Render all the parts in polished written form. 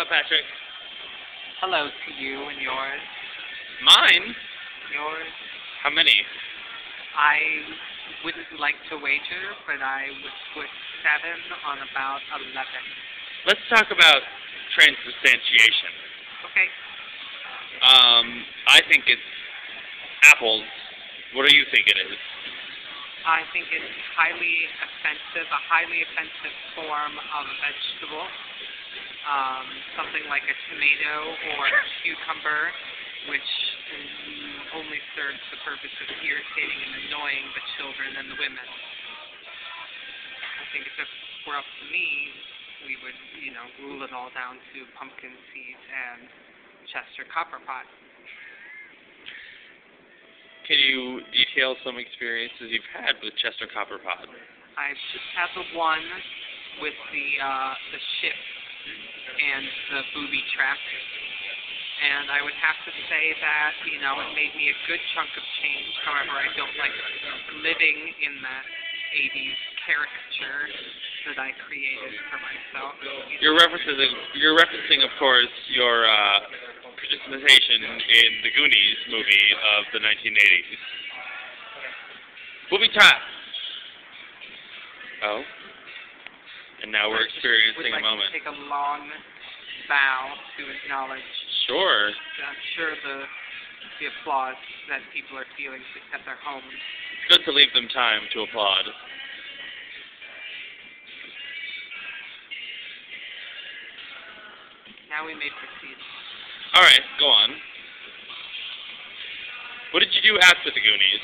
up, Patrick? Hello to you and yours. Mine? Yours. How many? I wouldn't like to wager, but I would put 7 on about 11. Let's talk about transubstantiation. Okay. I think it's apples. What do you think it is? I think it's highly offensive, a highly offensive form of a vegetable. Something like a tomato or a cucumber, which only serves the purpose of irritating and annoying the children and the women. I think if it were up to me, we would, rule it all down to pumpkin seeds and Chester copperpot. Can you detail some experiences you've had with Chester copperpot? I've just had the one with the ship and the booby trap. And I would have to say that, it made me a good chunk of change. However, I don't like living in that 80s caricature that I created for myself. You're referencing, of course, your participation in the Goonies movie of the 1980s. Booby trap! Oh? And now we're experiencing a moment. Would like to take a long bow to acknowledge. Sure. I'm sure the applause that people are feeling at their homes. It's good to leave them time to applaud. Now we may proceed. All right, go on. What did you do after the Goonies?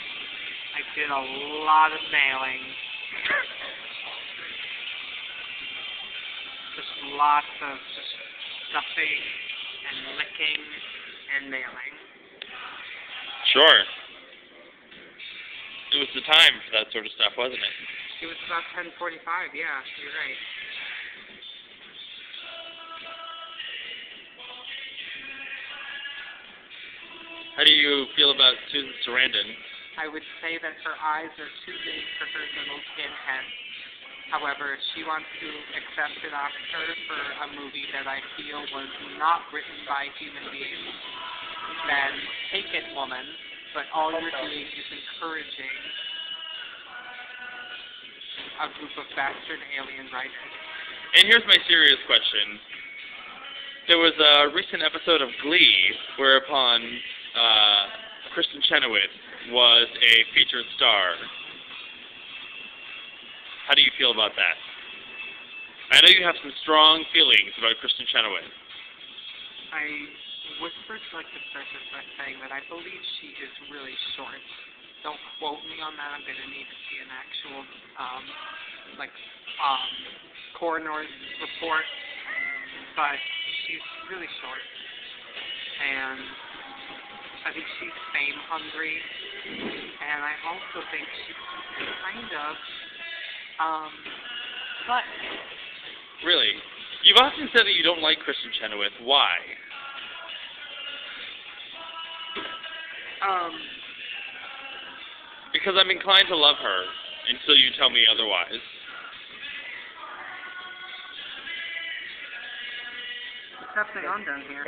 I did a lot of mailing. Just lots of stuffing and licking and mailing. Sure. It was the time for that sort of stuff, wasn't it? It was about 10:45, yeah, you're right. How do you feel about Susan Sarandon? I would say that her eyes are too big for her little pinhead. However, if she wants to accept an Oscar for a movie that I feel was not written by human beings, then take it, woman. But all you're doing is encouraging a group of bastard alien writers. And here's my serious question. There was a recent episode of Glee whereupon Kristen Chenoweth was a featured star. How do you feel about that? I know you have some strong feelings about Kristen Chenoweth. I would first like to start this by saying that I believe she is really short. Don't quote me on that. I'm going to need to see an actual, coroner's report. But she's really short. And I think she's fame hungry. And I also think she's kind of, but really? You've often said that you don't like Kristen Chenoweth. Why? Because I'm inclined to love her until you tell me otherwise. What's happening on down here?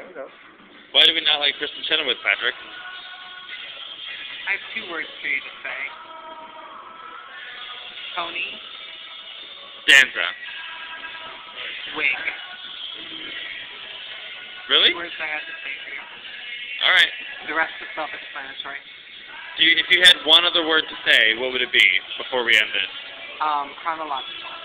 Why do we not like Kristen Chenoweth, Patrick? I have 2 words for you to say. Tony. Danza. Wig. Really? 2 words I had to say for you. All right. The rest is self-explanatory. If you had one other word to say, what would it be before we end this? Chronological.